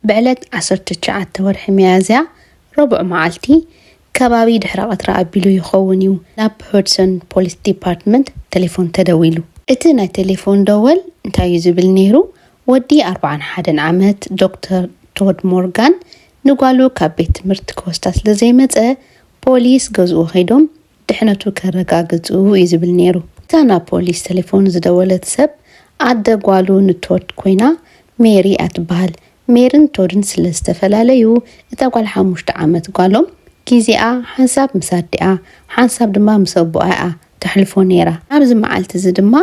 بعلت 19 ورح ميازيا ربع معلتي ከባቢ ድሕረ ቀትራ ኣቢሉ ይኸውን እዩ ናብ ሆድሰን ፖሊስ ዲፓርትመንት ቴሌፎን ተደዊሉ እቲ ናይ ቴሌፎን ደወል እንታይ ዝብል ነይሩ ወዲ 41 ዓመት ዶክተር ቶድ ሞርጋን ንጓሉ ካብ ቤት ትምህርቲ ክወስዳ ስለዘይመፀ ፖሊስ ገዝኡ ኸይዶም ድሕነቱ ከረጋግፁ ይዝብል ነይሩ ታና ፖሊስ ቴሌፎን ዝደወለት ሰብ ኣደ ጓሉ ንቶድ ኮይና ሜሪ ኣትበሃል ሜርን ቶድን ስለዝተፈላለዩ እታ ጓል 5 ዓመት ጓሎም ጊዜኣ ሓንሳብ ምሳድኣ ሓንሳብ ድማ ምሰብኣኣ ተሕልፎ ነይራ ኣብዚ መዓልቲ እዚ ድማ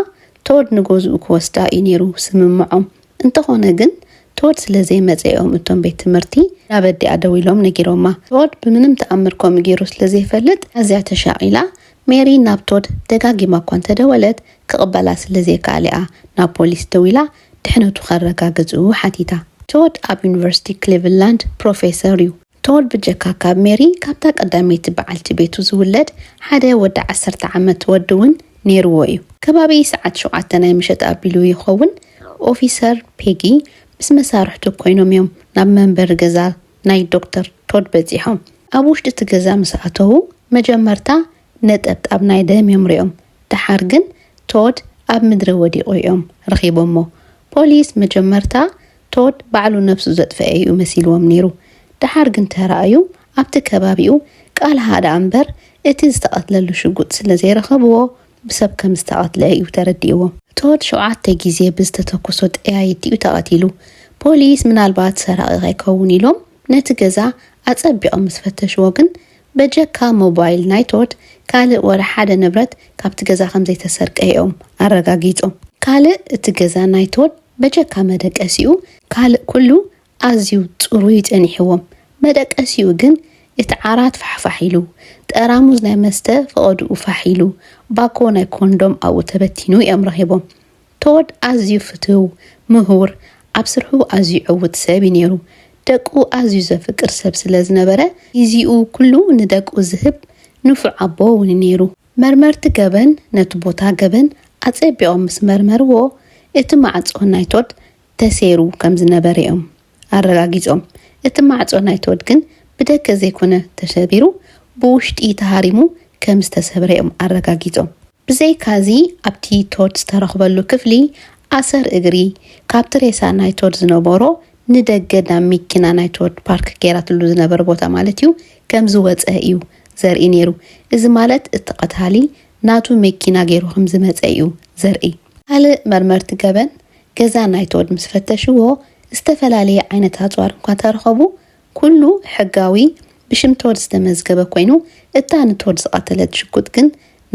ቶድ ንጎዝኡ ክወስዳ እዩ ነይሩ ስምምዖም እንተኾነ ግን ቶድ ስለዘይመፀኦም እቶም ቤት ትምህርቲ ናበዲኣ ደው ኢሎም ነጊሮማ ቶድ ብምንም ተኣምርኮም ገይሩ ስለዘይፈልጥ ኣዝያ ተሻቂላ ሜሪ ናብ ቶድ ደጋጊማ እኳ እንተደወለት ክቕበላ ስለዘይከኣሊኣ ናብ ፖሊስ ደው ኢላ ድሕነቱ ከረጋግፁ ሓቲታ ቶድ ኣብ ዩኒቨርሲቲ ክሊቭላንድ ፕሮፌሰር እዩ ቶድ ብጀካ ካብ ሜሪ ካብታ ቀዳመይቲ በዓልቲ ቤቱ ዝውለድ ሓደ ወዲ 10 ዓመት ወድውን ነይርዎ እዩ ከባቢ ሰዓት 7 ናይ ምሸት ኣቢሉ ይኸውን ኦፊሰር ፔጊ ምስ መሳርሕቱ ኮይኖም እዮም ናብ መንበር ገዛ ናይ ዶክተር ቶድ በፂሖም ኣብ ውሽጢ እቲ ገዛ ምስ ኣተው መጀመርታ ነጠብጣብ ናይ ደም የምሪኦም ድሓር ግን ቶድ ኣብ ምድሪ ወዲቑ እዮም ረኺቦሞ ፖሊስ መጀመርታ ቶድ ባዕሉ ነፍሱ ዘጥፈአ እዩ መሲልዎም ነይሩ ድሓር ግን ተራእዩ ኣብቲ ከባቢኡ ቃል ሃዳ እምበር እቲ ዝተቐትለሉ ሽጉጥ ስለዘይረኸብዎ ብሰብ ከም ዝተቐትለ እዩ ተረዲእዎም ቶድ 7 ግዜ ብዝተተኮሶ ጥያይቲ እዩ ተቐቲሉ ፖሊስ ምናልባት ሰራቂ ከይከውን ኢሎም ነቲ ገዛ ኣጸቢቖም ምስ ፈተሽዎ ግን በጀካ ሞባይል ናይ ቶድ ካልእ ወደ ሓደ ንብረት ካብቲ ገዛ ከም ዘይተሰርቀ እዮም ኣረጋጊፆም ካልእ እቲ ገዛ ናይ ቶድ በጀካ መደቀሲኡ ካልእ ኩሉ ኣዝዩ ጽሩይ ጸኒሕዎም መደቀሲኡ ግን እቲ ዓራት ፋሕፋሒሉ ጠራሙዝ ናይ መስተ ፈቐዱኡ ፋሒሉ ባኮ ናይ ኮንዶም ኣብኡ ተበቲኑ እዮም ረኺቦም ቶድ ኣዝዩ ፍትው ምሁር ኣብ ስርሑ ኣዝዩ ዕውት ሰብ ነይሩ ደቁ ኣዝዩ ዘፍቅር ሰብ ስለዝነበረ ግዚኡ ኩሉ ንደቁ ዝህብ ንፉዕ ኣቦ እውን ነይሩ መርመርቲ ገበን ነቲ ቦታ ገበን ኣጸቢቖም ምስ መርመርዎ እቲ ማዕጾ ናይ ቶድ ተሰይሩ ከም ዝነበረ እዮም ኣረጋጊፆም እቲ ማዕጾ ናይ ቶድ ግን ብደገ ዘይኮነ ተሰቢሩ ብውሽጢ ተሃሪሙ ከም ዝተሰብረ እዮም ኣረጋጊፆም ብዘይካዚ ኣብቲ ቶድ ዝተረኽበሉ ክፍሊ ኣሰር እግሪ ካብቲ ሬሳ ናይ ቶድ ዝነበሮ ንደገ ናብ መኪና ናይ ቶድ ፓርክ ገይራትሉ ዝነበረ ቦታ ማለት እዩ ከም ዝወፀ እዩ ዘርኢ ነይሩ እዚ ማለት እቲ ቀታሊ ናቱ መኪና ገይሩ ከም ዝመፀ እዩ ዘርኢ ካልእ መርመርቲ ገበን ገዛ ናይ ቶድ ምስ ፈተሽዎ ዝተፈላለዩ ዓይነት ኣጽዋር እንኳ ተረኸቡ ኩሉ ሕጋዊ ብሽም ቶድ ዝተመዝገበ ኮይኑ እታ ንቶድ ዝቐተለት ሽጉጥ ግን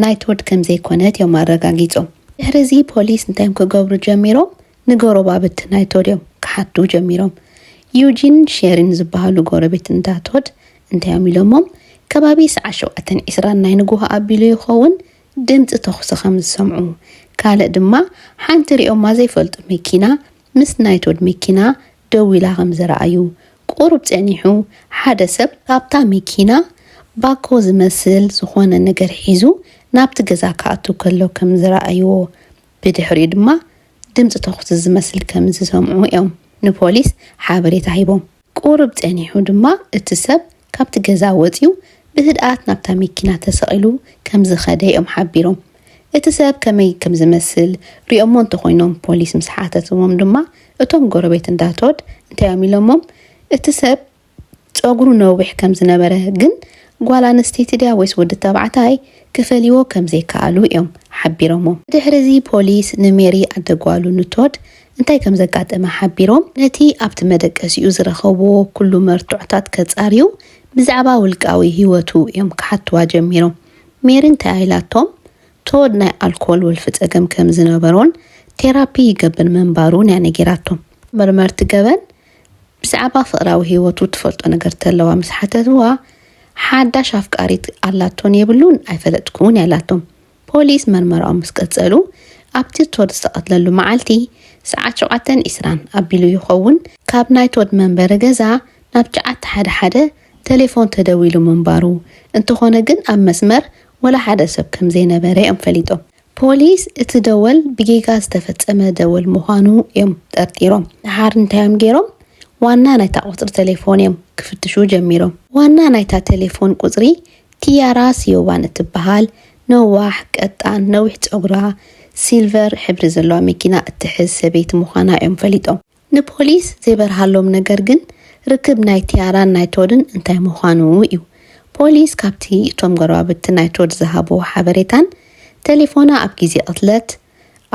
ናይ ቶድ ከም ዘይኮነት እዮም ኣረጋጊፆም ድሕሪዚ ፖሊስ እንታይም ክገብሩ ጀሚሮም ንጎረባብቲ ናይ ቶድ እዮም ክሓቱ ጀሚሮም ዩጂን ሼሪን ዝበሃሉ ጎረቤት እንዳ ቶድ እንታይም ኢሎሞም ከባቢ ሰዓት 7:20 ናይ ንጉሆ ኣቢሉ ይኸውን ድምፂ ተኹሲ ከም ዝሰምዑ ካልእ ድማ ሓንቲ ሪኦም ዘይፈልጡ መኪና ምስ ናይ ቶድ መኪና ደው ኢላ ከም ዝረኣዩ ቁሩብ ጸኒሑ ሓደ ሰብ ካብታ መኪና ባኮ ዝመስል ዝኾነ ነገር ሒዙ ናብቲ ገዛ ካኣቱ ከሎ ከም ዝረኣዩ ብድሕሪ ድማ ድምፂ ተኹሲ ዝመስል ከም ዝሰምዑ እዮም ንፖሊስ ሓበሬታ ሂቦም ቁሩብ ጸኒሑ ድማ እቲ ሰብ ካብቲ ገዛ ወፂኡ ብህድኣት ናብታ መኪና ተሰቂሉ ከም ዝኸደ እዮም ሓቢሮም እቲ ሰብ ከመይ ከም ዝመስል ሪኦሞ እንተኾይኖም ፖሊስ ምስ ሓተትዎም ድማ እቶም ጎረቤት እንዳ ቶድ እንታይም ኢሎሞም እቲ ሰብ ጸጉሩ ነዊሕ ከም ዝነበረ ግን ጓል ኣንስተይቲ ድያ ወይስ ወዲ ተባዕታይ ክፈልይዎ ከም ዘይከኣሉ እዮም ሓቢሮሞም ድሕሪዚ ፖሊስ ንሜሪ ኣደጓሉ ንቶድ እንታይ ከም ዘጋጠመ ሓቢሮም ነቲ ኣብቲ መደቀሲኡ ዝረኸብዎ ኩሉ መርቱዕታት ከጻርዩ ብዛዕባ ውልቃዊ ህይወቱ እዮም ክሓትዋ ጀሚሮም ሜሪ እንታይ ኢላቶም ቶድ ናይ ኣልኮል ወልፊ ጸገም ከም ዝነበሮን ቴራፒ ይገብር መንባሩን ያነገራቶም መርመርቲ ገበን ብዛዕባ ፍቅራዊ ህይወቱ ትፈልጦ ነገር ተለዋ ምስ ሓተትዋ ሓዳሽ ኣፍቃሪት ኣላቶን የብሉን ኣይፈለጥኩን ያላቶም ፖሊስ መርመራኦም ምስ ቀጸሉ ኣብቲ ቶድ ዝተቐትለሉ መዓልቲ ሰዓት 7:20 ኣቢሉ ይኸውን ካብ ናይ ቶድ መንበሪ ገዛ ናብ 911 ቴሌፎን ተደዊሉ መንባሩ እንተኾነ ግን ኣብ መስመር ወላ ሓደ ሰብ ከም ዘይነበረ እዮም ፈሊጦም ፖሊስ እቲ ደወል ብጌጋ ዝተፈጸመ ደወል ምዃኑ እዮም ጠርጢሮም ድሓር እንታይም ገይሮም ዋና ናይታ ቁጥሪ ቴሌፎን ክፍትሹ ጀሚሮም ዋና ናይታ ቴሌፎን ቁጥሪ ቲያራ ሲዮባን እትበሃል ነዋሕ ቀጣን ነዊሕ ፀጉራ ሲልቨር ሕብሪ ዘለዋ መኪና እትሕዝ ሰበይቲ ምዃና እዮም ፈሊጦም ንፖሊስ ዘይበርሃሎም ነገር ግን ርክብ ናይ ቲያራን ናይ ቶድን እንታይ ምዃኑ እዩ ፖሊስ ካብቲ እቶም ጎረባብቲ ናይ ቶድ ዝሃቦ ሓበሬታን ቴሌፎና ኣብ ግዜ ቅትለት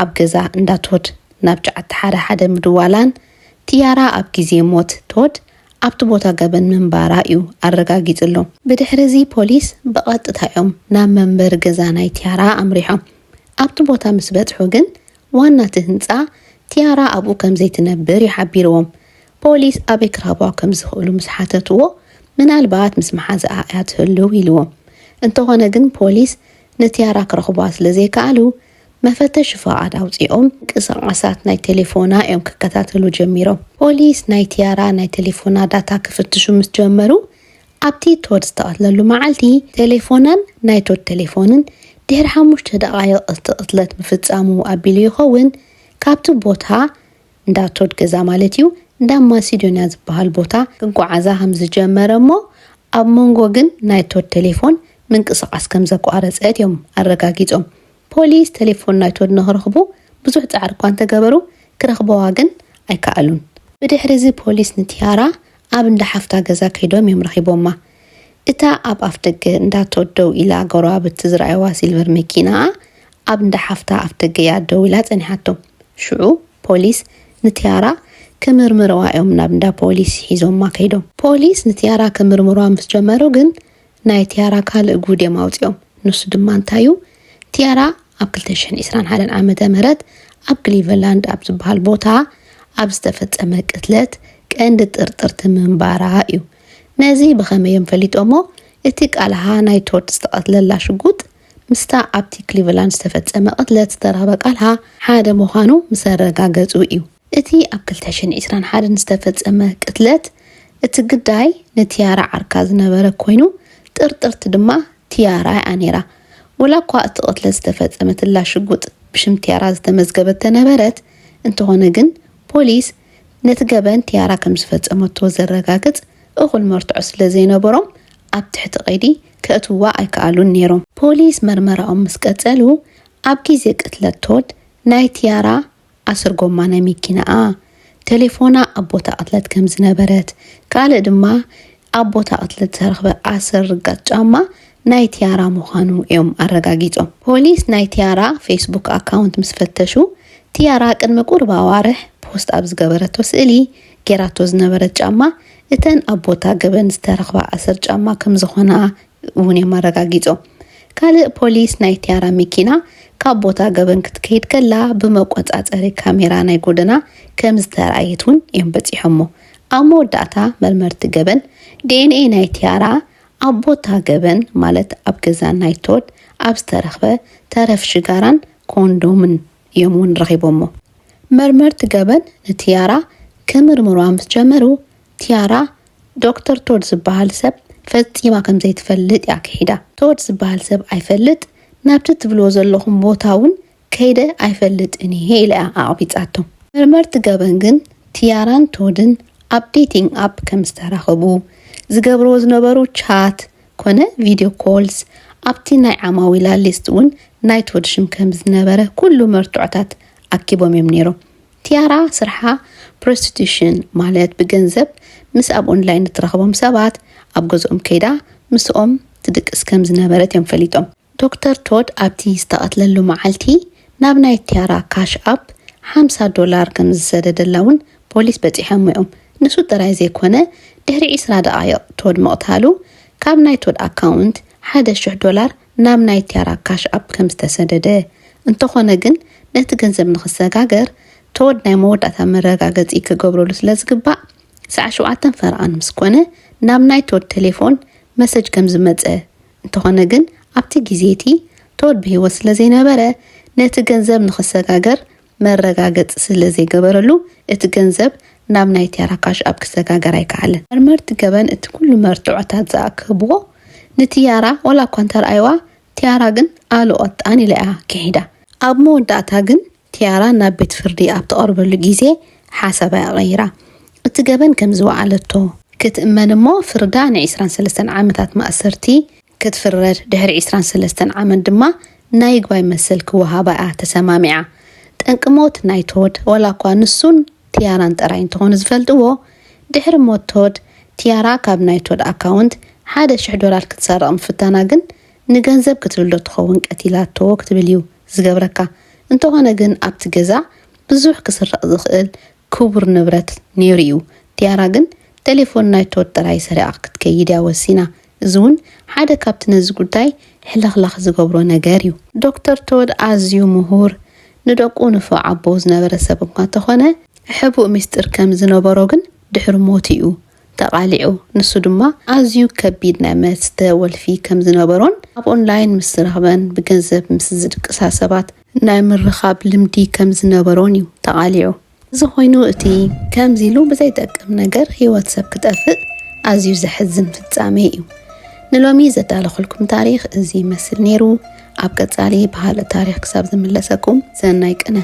ኣብ ገዛ እንዳቶድ ናብ ጫዓት ሓደ ምድዋላን ቲያራ ኣብ ግዜ ሞት ቶድ ኣብቲ ቦታ ገበን መንባራ እዩ ኣረጋጊፅሎም ብድሕሪዚ ፖሊስ በቐጥታ እዮም ናብ መንበር ገዛ ናይ ቲያራ ኣምሪሖም ኣብቲ ቦታ ምስ በጽሑ ግን ዋናቲ ህንፃ ቲያራ ኣብኡ ከም ዘይትነብር ይሓቢርዎም ፖሊስ ኣበይ ክረኽቧ ከም ዝኽእሉ ምስ ሓተትዎ ምናልባት ምስ መሓዝ ኣያ ትህልው ኢልዎም እንተኾነ ግን ፖሊስ ንቲያራ ክረኽቧ ስለዘይከኣሉ መፈተሽ ፍቃድ ኣውፂኦም ቅስቃሳት ናይ ቴሌፎና እዮም ክከታተሉ ጀሚሮም ፖሊስ ናይ ቲያራ ናይ ቴሌፎና ዳታ ክፍትሹ ምስ ጀመሩ ኣብቲ ቶድ ዝተቐትለሉ መዓልቲ ቴሌፎናን ናይ ቶድ ቴሌፎንን ድሕሪ 5 ደቓይቕ ቅትለት ምፍጻሙ ኣቢሉ ይኸውን ካብቲ ቦታ እንዳቶድ ገዛ ማለት እዩ እንዳ ማሲዶንያ ዝበሃል ቦታ ክጓዓዛ ከም ዝጀመረ እሞ ኣብ መንጎ ግን ናይ ቶድ ቴሌፎን ምንቅስቃስ ከም ዘቋረፀት እዮም ኣረጋጊፆም ፖሊስ ቴሌፎን ናይ ቶድ ንኽረኽቡ ብዙሕ ፃዕሪ እኳ እንተገበሩ ክረኽበዋ ግን ኣይከኣሉን ብድሕሪዚ ፖሊስ ንቲያራ ኣብ እንዳ ሓፍታ ገዛ ከይዶም እዮም ረኺቦማ እታ ኣብ ኣፍ ደገ እንዳቶድ ደው ኢላ ጎረባብቲ ዝረኣይዋ ሲልቨር መኪና ኣብ እንዳ ሓፍታ ኣፍ ደገ እያ ደው ኢላ ፀኒሓቶም ሽዑ ፖሊስ ንቲያራ ክምርምርዋ እዮም ናብ እንዳ ፖሊስ ሒዞማ ከይዶም ፖሊስ ንቲያራ ክምርምርዋ ምስ ጀመሩ ግን ናይ ቲያራ ካልእ ጉድዮም ኣውፂኦም ንሱ ድማ እንታዩ ቲያራ ኣብ 2021 ዓመተ ምህረት ኣብ ክሊቭላንድ ኣብ ዝበሃል ቦታ ኣብ ዝተፈጸመ ቅትለት ቀንዲ ጥርጥርቲ ምንባራ እዩ ነዚ ብኸመይ ፈሊጦሞ እቲ ቃልሃ ናይ ቶድ ዝተቐትለላ ሽጉጥ ምስታ ኣብቲ ክሊቭላንድ ዝተፈጸመ ቅትለት ዝተረኸበ ቃልሃ ሓደ ምዃኑ ምስ ኣረጋገፁ እዩ እቲ ኣብ 2021 ዝተፈጸመ ቅትለት እቲ ግዳይ ንቲያራ ዓርካ ዝነበረ ኮይኑ ጥርጥርቲ ድማ ቲያራ ኣኔራ ወላ እኳ እቲ ቅትለት ዝተፈጸመትላ ሽጉጥ ብሽም ቲያራ ዝተመዝገበት ነበረት እንተኾነ ግን ፖሊስ ነቲ ገበን ቲያራ ከም ዝፈጸመቶ ዘረጋግጽ እኹል መርትዖ ስለ ዘይነበሮም ኣብ ትሕቲ ቀይዲ ከእትዋ ኣይከኣሉን ነይሮም ፖሊስ መርመራኦም ምስ ቀጸሉ ኣብ ግዜ ቅትለት ቶድ ናይ ቲያራ ኣስር ጎማ ናይ መኪናኣ ቴሌፎና ኣብ ቦታ ቅትለት ከም ዝነበረት ካልእ ድማ ኣብ ቦታ ቅትለት ዝተረኽበ ኣስር ርጋፅ ጫማ ናይ ቲያራ ምዃኑ እዮም ኣረጋጊፆም ፖሊስ ናይ ቲያራ ፌስቡክ ኣካውንት ምስ ፈተሹ ቲያራ ቅድሚ ቁርብ ኣዋርሕ ፖስት ኣብ ዝገበረቶ ስእሊ ጌራቶ ዝነበረት ጫማ እተን ኣብ ቦታ ገበን ዝተረኽባ ኣስር ጫማ ከም ዝኾና እውን እዮም ኣረጋጊፆም ካልእ ፖሊስ ናይ ቲያራ መኪና ካብ ቦታ ገበን ክትከይድ ከላ ብመቆፃፀሪ ካሜራ ናይ ጎደና ከም ዝተረኣየት እውን እዮም በፂሖሞ ኣብ መወዳእታ መርመርቲ ገበን ዲኤንኤ ናይ ቲያራ ኣብ ቦታ ገበን ማለት ኣብ ገዛ ናይ ቶድ ኣብ ዝተረኽበ ተረፍ ሽጋራን ኮንዶምን እዮም እውን ረኺቦሞ መርመርቲ ገበን ንቲያራ ክምርምሯ ምስ ጀመሩ ቲያራ ዶክተር ቶድ ዝበሃል ሰብ ፈፂማ ከም ዘይትፈልጥ እያ ክሒዳ ቶድ ዝበሃል ሰብ ኣይፈልጥ ናብቲ ትብልዎ ዘለኹም ቦታ እውን ከይደ ኣይፈልጥን እየ ኢላ ኣቕቢፃቶም መርመርቲ ገበን ግን ቲያራን ቶድን ኣፕዴቲንግ ኣፕ ከም ዝተራኸቡ ዝገብርዎ ዝነበሩ ቻት ኮነ ቪዲዮ ኮልስ ኣብቲ ናይ ዓማዊላ ሊስት እውን ናይ ቶድ ሽም ከም ዝነበረ ኩሉ መርትዖታት ኣኪቦም እዮም ነይሮም ቲያራ ስርሓ ፕሮስቲቱሽን ማለት ብገንዘብ ምስ ኣብ ኦንላይን እትረኽቦም ሰባት ኣብ ገዝኦም ከይዳ ምስኦም ትድቅስ ከም ዝነበረት እዮም ፈሊጦም ዶክተር ቶድ ኣብቲ ዝተቐትለሉ መዓልቲ ናብ ናይ ቲያራ ካሽ ኣፕ $50 ከም ዝሰደደላ እውን ፖሊስ በፂሖም እዮም ንሱ ጥራይ ዘይኮነ ድሕሪ 20 ደቓይቕ ቶድ መቕታሉ ካብ ናይ ቶድ ኣካውንት $1,000 ናብ ናይ ቲያራ ካሽ ኣፕ ከም ዝተሰደደ እንተኾነ ግን ነቲ ገንዘብ ንኽሰጋገር ቶድ ናይ መወዳእታ መረጋገፂ ክገብረሉ ስለ ዝግባእ ሰዓት 7 ፈርቓን ምስ ኮነ ናብ ናይ ቶድ ቴሌፎን መሰጅ ከም ዝመፀ እንተኾነ ግን ኣብቲ ግዜቲ ቶድ ብሂወት ስለ ዘይነበረ ነቲ ገንዘብ ንኽሰጋገር መረጋገፂ ስለ ዘይገበረሉ እቲ ገንዘብ ናብ ናይ ቲያራ ካሽ ኣፕ ክሰጋገር ኣይከኣለን መርመርቲ ገበን እቲ ኩሉ መርትዖታት ዝኣክብዎ ንቲያራ ወላ እኳ እንተረኣይዋ ቲያራ ግን ኣልቆጣን ኢላ እያ ክሒዳ ኣብ መወዳእታ ግን ቲያራ ናብ ቤት ፍርዲ ኣብ ተቐርበሉ ግዜ ሓሳባ ቀይራ እቲ ገበን ከም ዝወዓለቶ ክትእመን እሞ ፍርዳ ን23 ዓመታት ማእሰርቲ ክትፍረድ ድሕሪ 23 ዓመት ድማ ናይ ይግባይ መሰል ክወሃባ ተሰማሚዓ ጠንቅሞት ናይ ቶድ ወላ እኳ ንሱን ቲያራን ጥራይ እንትኾኑ ዝፈልጥዎ ድሕሪ ሞት ቶድ ቲያራ ካብ ናይ ቶድ ኣካውንት $1,000 ክትሰርቕ ምፍታና ግን ንገንዘብ ክትልሎ ትኸውን ቀቲላቶ ክትብል እዩ ዝገብረካ እንተኾነ ግን ኣብቲ ገዛ ብዙሕ ክስረቕ ዝኽእል ክቡር ንብረት ነይሩ እዩ ቲያራ ግን ቴሌፎን ናይ ቶድ ጥራይ ሰሪቓ ክትከይድ ወሲና እዙውን ሓደ ካብቲ ነዚ ጉዳይ ሕልኽላኽ ዝገብሮ ነገር እዩ ዶክተር ቶድ ኣዝዩ ምሁር ንደቁ ንፎ ዓቦ ዝነበረ ሰብ እኳ እንተኾነ ሕቡእ ምስጢር ከም ዝነበሮ ግን ድሕሪ ሞት እዩ ተቓሊዑ ንሱ ድማ ኣዝዩ ከቢድ ናይ መስተ ወልፊ ከም ዝነበሮን ኣብ ኦንላይን ምስ ረኽበን ብገንዘብ ምስ ዝድቅሳ ሰባት ናይ ምርኻብ ልምዲ ከም ዝነበሮን እዩ ተቓሊዑ እዚ ኮይኑ እቲ ከምዚ ኢሉ ብዘይጠቅም ነገር ህይወት ሰብ ክጠፍእ ኣዝዩ ዘሕዝን ፍጻሜ እዩ ንሎሚ ዘዳለኹልኩም ታሪኽ እዚ ይመስል ነይሩ ኣብ ቀጻሊ ባህለ ታሪኽ ክሳብ ዝምለሰኩም ሰናይ ቅነ